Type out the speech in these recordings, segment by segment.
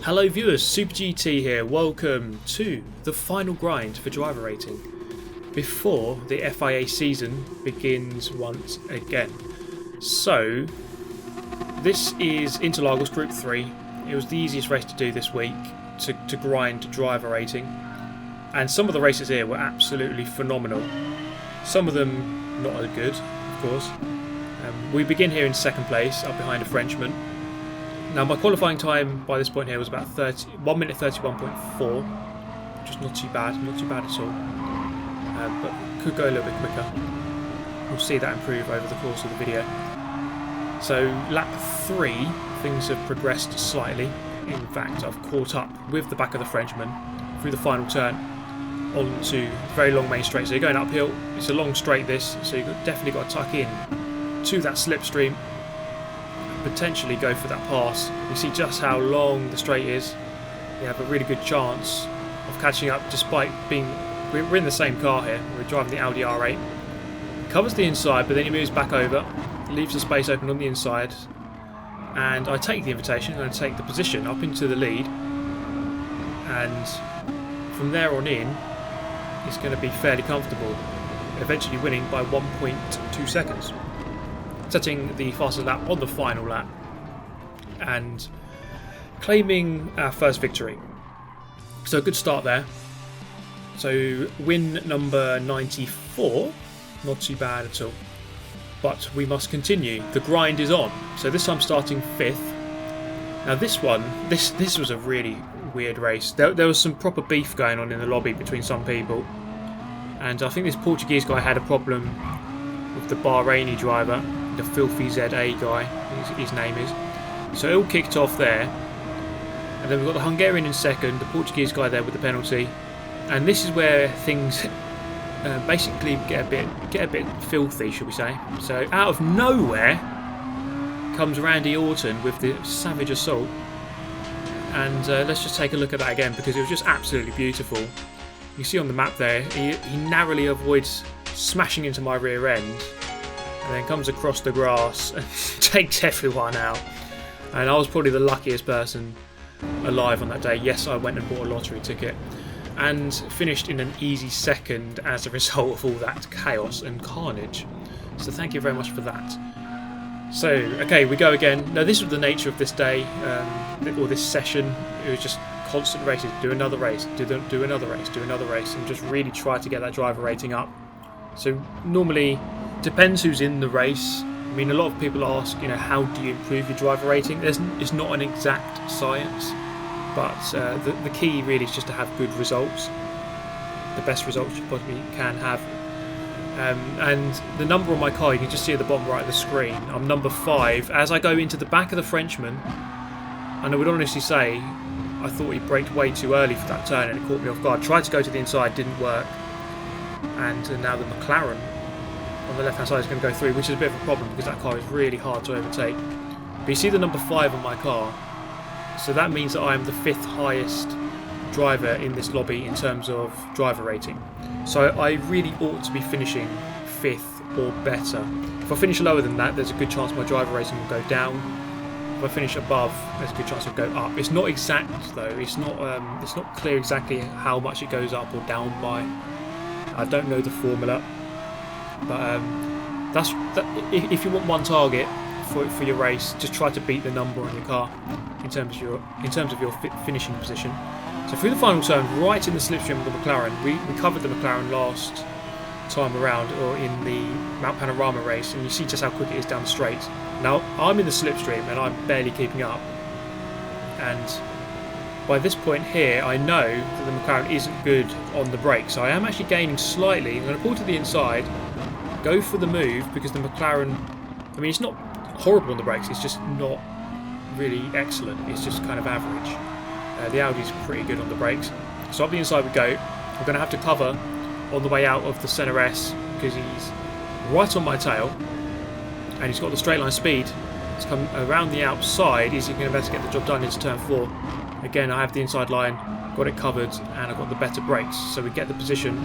Hello viewers, Super GT here. Welcome to the final grind for driver rating before the FIA season begins once again. So this is Interlagos Group 3. It was the easiest race to do this week to grind driver rating, and some of the races here were absolutely phenomenal. Some of them not as good, of course. We begin here in second place, up behind a Frenchman. Now my qualifying time by this point here was about 1 minute 31.4, just not too bad at all, but could go a little bit quicker. We'll see that improve over the course of the video. So lap 3, things have progressed slightly. In fact, I've caught up with the back of the Frenchman through the final turn onto a very long main straight. So you're going uphill, it's a long straight this, so you've definitely got to tuck in to that slipstream, potentially go for that pass. You see just how long the straight is. You have a really good chance of catching up despite being... We're in the same car here. We're driving the Audi R8. Covers the inside, but then he moves back over, leaves the space open on the inside, and I take the invitation and I take the position up into the lead, and from there on in it's going to be fairly comfortable, eventually winning by 1.2 seconds. Setting the fastest lap on the final lap and claiming our first victory. So a good start there. So win number 94, not too bad at all. But we must continue. The grind is on. So this time starting 5th. Now this one, this was a really weird race. There was some proper beef going on in the lobby between some people. And I think this Portuguese guy had a problem with the Bahraini driver. The filthy ZA guy, his name is. So it all kicked off there, and then we've got the Hungarian in second, the Portuguese guy there with the penalty, and this is where things basically get a bit filthy, should we say? So out of nowhere comes Randy Orton with the savage assault, and let's just take a look at that again because it was just absolutely beautiful. You see on the map there, he narrowly avoids smashing into my rear end, and then comes across the grass and takes everyone out. And I was probably the luckiest person alive on that day. Yes, I went and bought a lottery ticket and finished in an easy second as a result of all that chaos and carnage. So thank you very much for that. So, okay, we go again. Now this was the nature of this day, or this session. It was just constant races. Do another race, do another race, do another race, and just really try to get that driver rating up. So normally, depends who's in the race. I mean, a lot of people ask, how do you improve your driver rating? It's not an exact science, but the key really is just to have good results, the best results you possibly can have. And the number on my car, you can just see at the bottom right of the screen. I'm number 5. As I go into the back of the Frenchman, and I would honestly say, I thought he braked way too early for that turn, and it caught me off guard. Tried to go to the inside, didn't work, and now the McLaren on the left hand side is going to go through, which is a bit of a problem because that car is really hard to overtake. But you see the number 5 on my car, so that means that I am the 5th highest driver in this lobby in terms of driver rating. So I really ought to be finishing 5th or better. If I finish lower than that, there's a good chance my driver rating will go down. If I finish above, there's a good chance it'll go up. It's not exact though. It's not clear exactly how much it goes up or down by. I don't know the formula. But if you want one target for your race, just try to beat the number on your car in terms of your finishing position. So through the final turn, right in the slipstream of the McLaren, we covered the McLaren last time around, or in the Mount Panorama race, and you see just how quick it is down the straight. Now I'm in the slipstream and I'm barely keeping up, and by this point here I know that the McLaren isn't good on the brakes, so I am actually gaining slightly. I'm going to pull to the inside, go for the move, because the McLaren, I mean, it's not horrible on the brakes, it's just not really excellent, it's just kind of average. The Audi's pretty good on the brakes. So up the inside we go. We're going to have to cover on the way out of the Centre S because he's right on my tail and he's got the straight line speed to come around the outside. Is he going to be able to get the job done into turn 4? Again, I have the inside line, got it covered, and I've got the better brakes, so we get the position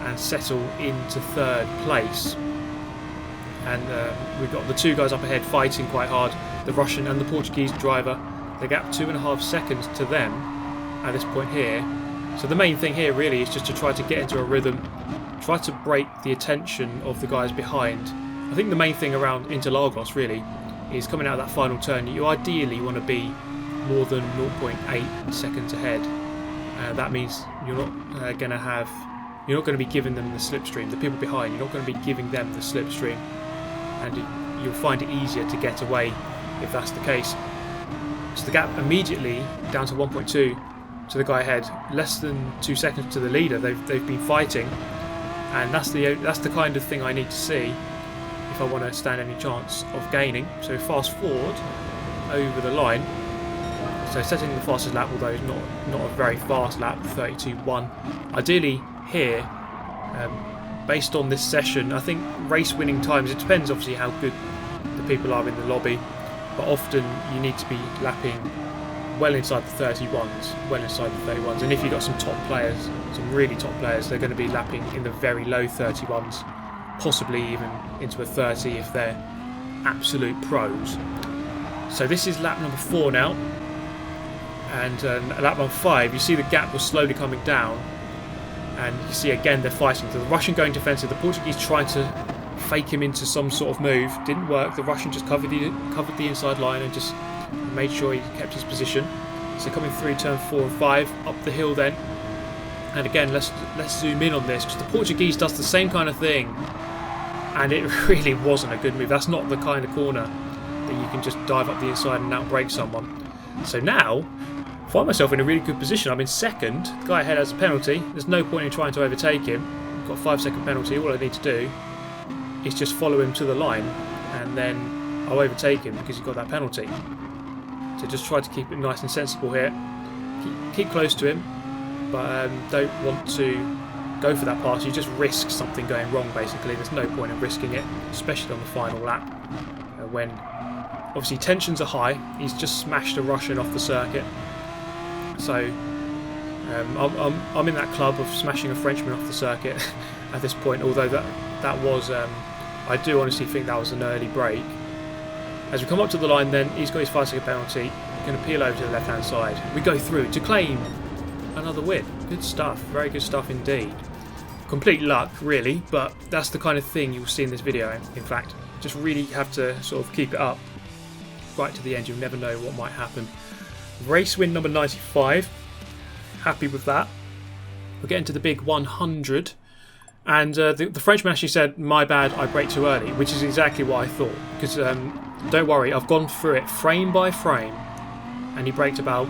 and settle into 3rd place. And we've got the 2 guys up ahead fighting quite hard, the Russian and the Portuguese driver. the gap 2.5 seconds to them at this point here. So the main thing here really is just to try to get into a rhythm, try to break the attention of the guys behind. I think the main thing around Interlagos really is coming out of that final turn. You ideally want to be more than 0.8 seconds ahead. That means you're not going to be giving them the slipstream. The people behind, you're not going to be giving them the slipstream, and you'll find it easier to get away if that's the case. So the gap immediately down to 1.2 to the guy ahead, less than 2 seconds to the leader. They've been fighting, and that's the kind of thing I need to see if I want to stand any chance of gaining. So fast forward over the line. So setting the fastest lap, although not a very fast lap, 32.1. Ideally here, based on this session, I think race winning times, it depends obviously how good the people are in the lobby, but often you need to be lapping well inside the 31s, and if you've got some top players, some really top players, they're going to be lapping in the very low 31s, possibly even into a 30 if they're absolute pros. So this is lap number 4 now. And lap number 5, you see the gap was slowly coming down, and you see again they're fighting. So the Russian going defensive, the Portuguese trying to fake him into some sort of move, didn't work. The Russian just covered the inside line and just made sure he kept his position. So coming through turn 4 and 5, up the hill then, and again let's zoom in on this, because the Portuguese does the same kind of thing, and it really wasn't a good move. That's not the kind of corner that you can just dive up the inside and outbrake someone. So now I find myself in a really good position. I'm in second. The guy ahead has a penalty. There's no point in trying to overtake him. I've got a 5-second penalty. All I need to do is just follow him to the line, and then I'll overtake him because he's got that penalty. So just try to keep it nice and sensible here. Keep close to him, but don't want to go for that pass. You just risk something going wrong basically. There's no point in risking it, especially on the final lap when obviously tensions are high. He's just smashed a Russian off the circuit. So I'm in that club of smashing a Frenchman off the circuit at this point, although that was, I do honestly think that was an early break. As we come up to the line then, he's got his 5-second penalty, going to peel over to the left hand side. We go through to claim another win. Good stuff, very good stuff indeed. Complete luck really, but that's the kind of thing you'll see in this video. In fact, just really have to sort of keep it up right to the end. You'll never know what might happen. Race win number 95. Happy with that. We're getting to the big 100. And the Frenchman actually said, my bad, I braked too early, which is exactly what I thought. Because don't worry, I've gone through it frame by frame, and he braked about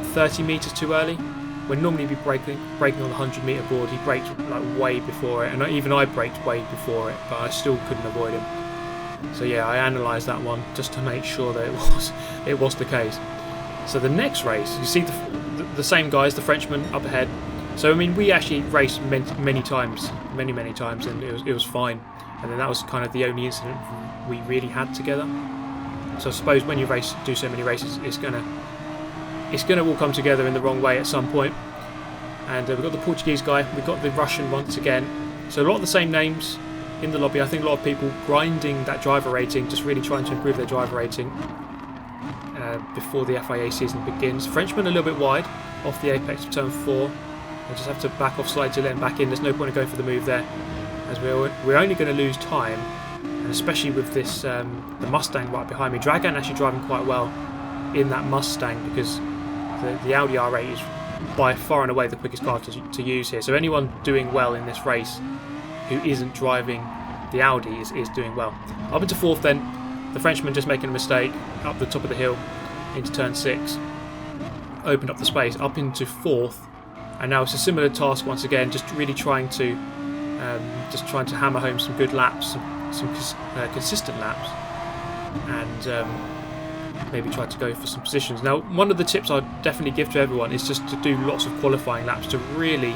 30 metres too early. When normally he'd be braking on the 100 metre board, he braked like way before it, and even I braked way before it, but I still couldn't avoid him. So yeah, I analysed that one just to make sure that it was the case. So the next race, you see the same guys, the Frenchman up ahead. So I mean, we actually raced many times, and it was fine. And then that was kind of the only incident we really had together. So I suppose when you do so many races, it's gonna all come together in the wrong way at some point. And we've got the Portuguese guy, we've got the Russian once again. So a lot of the same names in the lobby. I think a lot of people grinding that driver rating, just really trying to improve their driver rating before the FIA season begins. Frenchman a little bit wide off the apex of turn 4. I just have to back off slightly to let him back in. There's no point in going for the move there, as we're only going to lose time, and especially with this the Mustang right behind me. Dragan actually driving quite well in that Mustang, because the Audi R8 is by far and away the quickest car to use here. So anyone doing well in this race who isn't driving the Audi is doing well. Up into 4th then, the Frenchman just making a mistake up the top of the hill into turn 6, opened up the space up into 4th, and now it's a similar task once again, just really trying to hammer home some good laps, some consistent laps, and maybe try to go for some positions. Now, one of the tips I'd definitely give to everyone is just to do lots of qualifying laps to really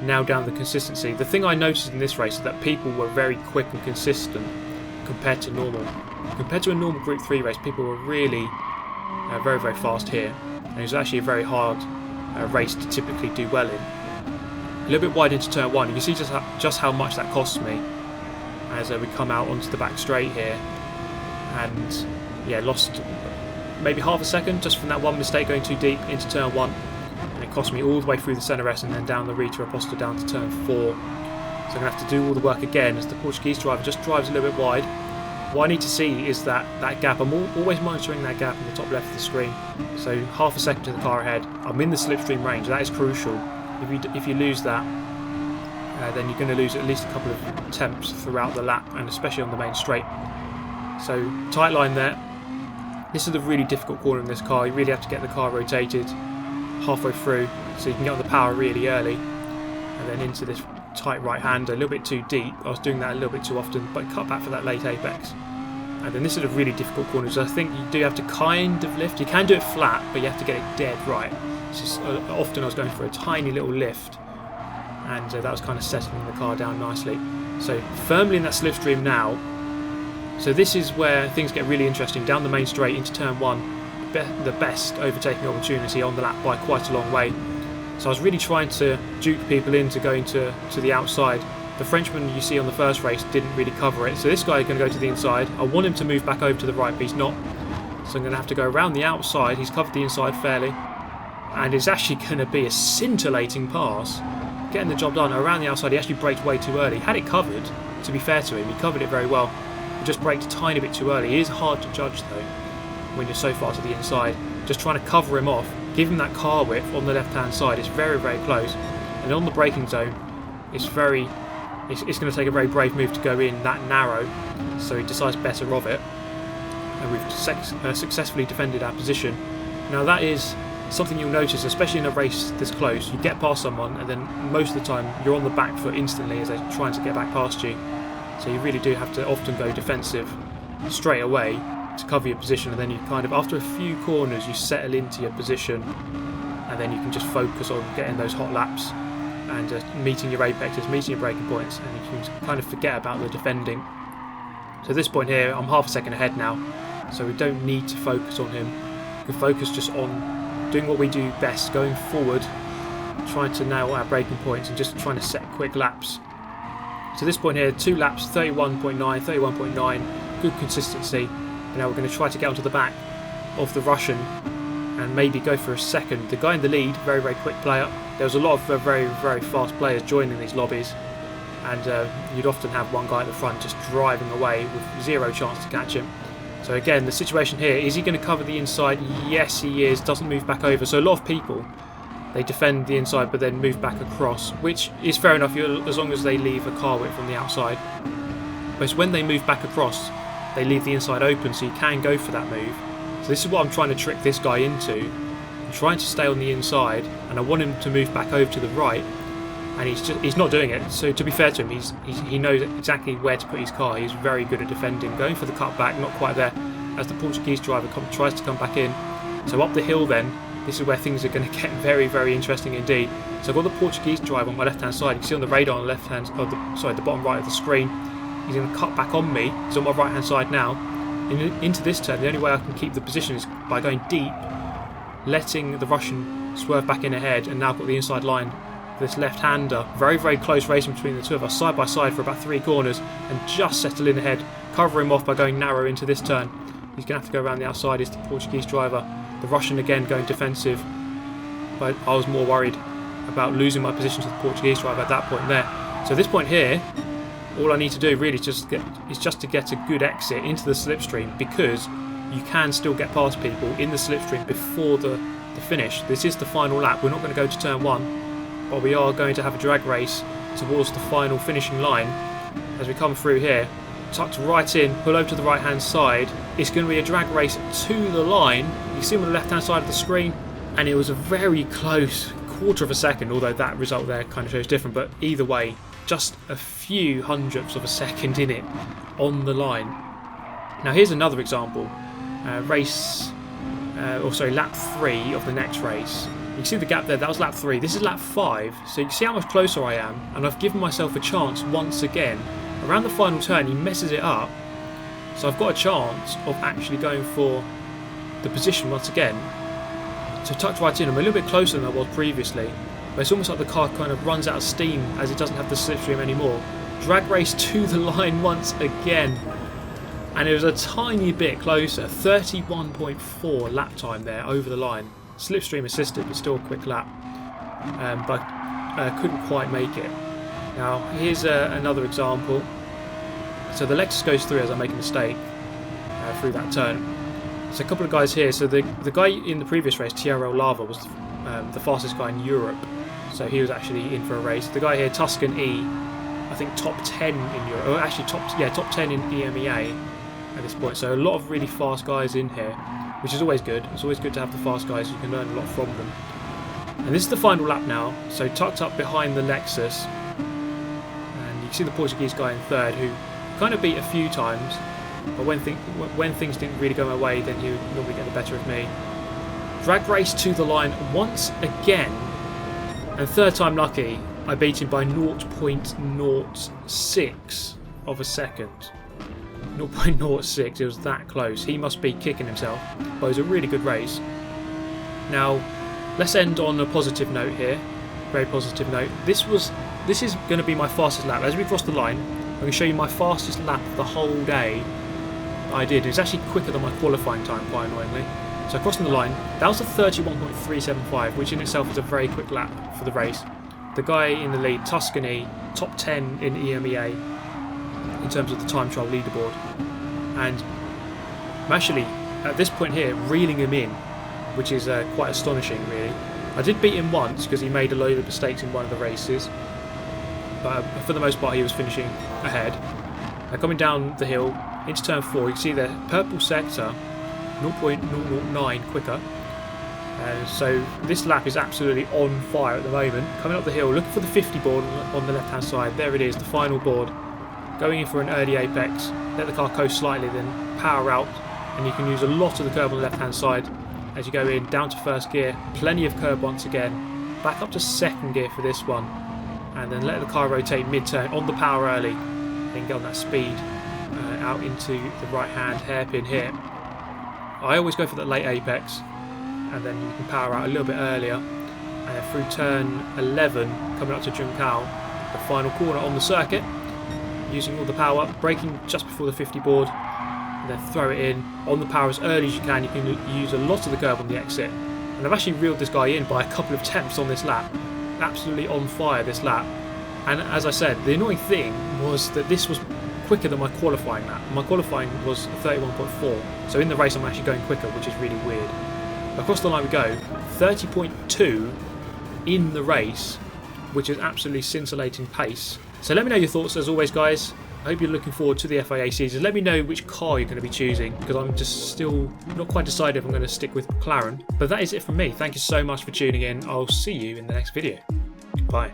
nail down the consistency. The thing I noticed in this race is that people were very quick and consistent compared to normal. Compared to a normal Group 3 race, people were really very, very fast here. And it was actually a very hard race to typically do well in. A little bit wide into turn 1. You can see just how much that costs me as we come out onto the back straight here. And yeah, lost maybe half a second just from that one mistake going too deep into turn 1, and it cost me all the way through the centre S and then down the Rita Aposta down to turn 4. So I'm going to have to do all the work again as the Portuguese driver just drives a little bit wide. What I need to see is that gap. I'm always monitoring that gap in the top left of the screen. So half a second to the car ahead. I'm in the slipstream range. That is crucial. If you lose that, then you're going to lose at least a couple of attempts throughout the lap, and especially on the main straight. So tight line there. This is a really difficult corner in this car. You really have to get the car rotated halfway through so you can get on the power really early, and then into this tight right hand, a little bit too deep. I was doing that a little bit too often, but cut back for that late apex. And then this is a really difficult corner, so I think you do have to kind of lift. You can do it flat, but you have to get it dead right. It's just, often I was going for a tiny little lift, and that was kind of settling the car down nicely. So firmly in that slipstream now. So this is where things get really interesting. Down the main straight into turn 1, the best overtaking opportunity on the lap by quite a long way. So I was really trying to duke people into going to the outside. The Frenchman you see on the first race didn't really cover it, so this guy is going to go to the inside. I want him to move back over to the right, but he's not. So I'm going to have to go around the outside. He's covered the inside fairly, and it's actually going to be a scintillating pass. Getting the job done around the outside. He actually braked way too early. Had it covered, to be fair to him, he covered it very well. He just braked a tiny bit too early. It is hard to judge though when you're so far to the inside. Just trying to cover him off, give him that car width on the left hand side. It's very, very close, and on the braking zone it's going to take a very brave move to go in that narrow, so he decides better of it, and we've successfully defended our position. Now that is something you'll notice, especially in a race this close. You get past someone and then most of the time you're on the back foot instantly as they're trying to get back past you, so you really do have to often go defensive straight away to cover your position, and then you kind of, after a few corners, you settle into your position, and then you can just focus on getting those hot laps and meeting your apexes, meeting your braking points, and you can kind of forget about the defending. So at this point here, I'm half a second ahead now, so we don't need to focus on him. We can focus just on doing what we do best, going forward, trying to nail our braking points and just trying to set quick laps. So at this point here, 2 laps, 31.9, 31.9, good consistency. And now we're going to try to get onto the back of the Russian and maybe go for a second. The guy in the lead, very, very quick player. There was a lot of very, very fast players joining these lobbies, and you'd often have one guy at the front just driving away with zero chance to catch him. So again, the situation here, is he going to cover the inside? Yes, he is. Doesn't move back over. So a lot of people, they defend the inside but then move back across, which is fair enough as long as they leave a car width from the outside. But it's when they move back across, they leave the inside open, so you can go for that move. So this is what I'm trying to trick this guy into. I'm trying to stay on the inside, and I want him to move back over to the right, and he's not doing it. So to be fair to him, he knows exactly where to put his car. He's very good at defending, going for the cutback, not quite there, as the Portuguese driver tries to come back in. So up the hill then, this is where things are going to get very, very interesting indeed. So I've got the Portuguese driver on my left hand side. You can see on the radar on the left hand, the bottom right of the screen. He's going to cut back on me. He's on my right hand side now. Into this turn, the only way I can keep the position is by going deep, letting the Russian swerve back in ahead, and now got the inside line for this left-hander. Very, very close racing between the two of us, side by side for about 3 corners, and just settle in ahead, cover him off by going narrow into this turn. He's going to have to go around the outside, is the Portuguese driver. The Russian again going defensive, but I was more worried about losing my position to the Portuguese driver at that point there. So at this point here, all I need to do really is just to get a good exit into the slipstream, because you can still get past people in the slipstream before the finish. This is the final lap. We're not going to go to turn 1, but we are going to have a drag race towards the final finishing line. As we come through here, tucked right in, pull over to the right hand side. It's going to be a drag race to the line. You see him on the left hand side of the screen, and it was a very close quarter of a second, although that result there kind of shows different, but either way, just a few hundredths of a second in it on the line. Now here's another example. Lap 3 of the next race. You can see the gap there, that was lap 3. This is lap 5, so you can see how much closer I am, and I've given myself a chance once again. Around the final turn he messes it up, so I've got a chance of actually going for the position once again. So tucked right in, I'm a little bit closer than I was previously, but it's almost like the car kind of runs out of steam as it doesn't have the slipstream anymore. Drag race to the line once again. and it was a tiny bit closer. 31.4 lap time there over the line. Slipstream assisted, but still a quick lap. But couldn't quite make it. Now here's another example. So the Lexus goes through as I make a mistake through that turn. There's a couple of guys here. So the guy in the previous race, TRL Lava, was the fastest guy in Europe. So he was actually in for a race. The guy here, Tuscan E, I think top 10 in Europe. Or actually top 10 in EMEA at this point. So a lot of really fast guys in here, which is always good. It's always good to have the fast guys. You can learn a lot from them. And this is the final lap now. So tucked up behind the Lexus. And you can see the Portuguese guy in third, who kind of beat a few times. But when things didn't really go my way, then he would normally get the better of me. Drag race to the line once again. And third time lucky, I beat him by 0.06 of a second. 0.06, it was that close. He must be kicking himself. But it was a really good race. Now, let's end on a positive note here. Very positive note. This is going to be my fastest lap. As we cross the line, I'm going to show you my fastest lap of the whole day I did. It was actually quicker than my qualifying time, quite annoyingly. So crossing the line, that was a 31.375, which in itself is a very quick lap for the race. The guy in the lead, Tuscany, top 10 in EMEA in terms of the time trial leaderboard. And I'm actually, at this point here, reeling him in, which is quite astonishing, really. I did beat him once because he made a load of mistakes in one of the races. But for the most part, he was finishing ahead. Coming down the hill into turn 4, you can see the purple sector 0.009 quicker. So this lap is absolutely on fire at the moment. Coming up the hill, looking for the 50 board on the left hand side. There it is, the final board. Going in for an early apex. Let the car coast slightly, then power out. And you can use a lot of the curb on the left hand side as you go in, down to first gear. Plenty of curb once again. Back up to second gear for this one. And then let the car rotate mid-turn on the power early. Then get on that speed out into the right-hand hairpin here. I always go for that late apex, and then you can power out a little bit earlier. And then through turn 11, coming up to Junkao, the final corner on the circuit, using all the power, braking just before the 50 board, and then throw it in on the power as early as you can. You can use a lot of the curb on the exit. And I've actually reeled this guy in by a couple of tenths on this lap. Absolutely on fire this lap. And as I said, the annoying thing was that this was quicker than my qualifying lap. My qualifying was 31.4, so in the race I'm actually going quicker, which is really weird. Across the line we go, 30.2 in the race, which is absolutely scintillating pace. So let me know your thoughts as always, guys. I hope you're looking forward to the FIA season. Let me know which car you're going to be choosing, because I'm just still not quite decided if I'm going to stick with McLaren. But that is it from me. Thank you so much for tuning in. I'll see you in the next video. Bye.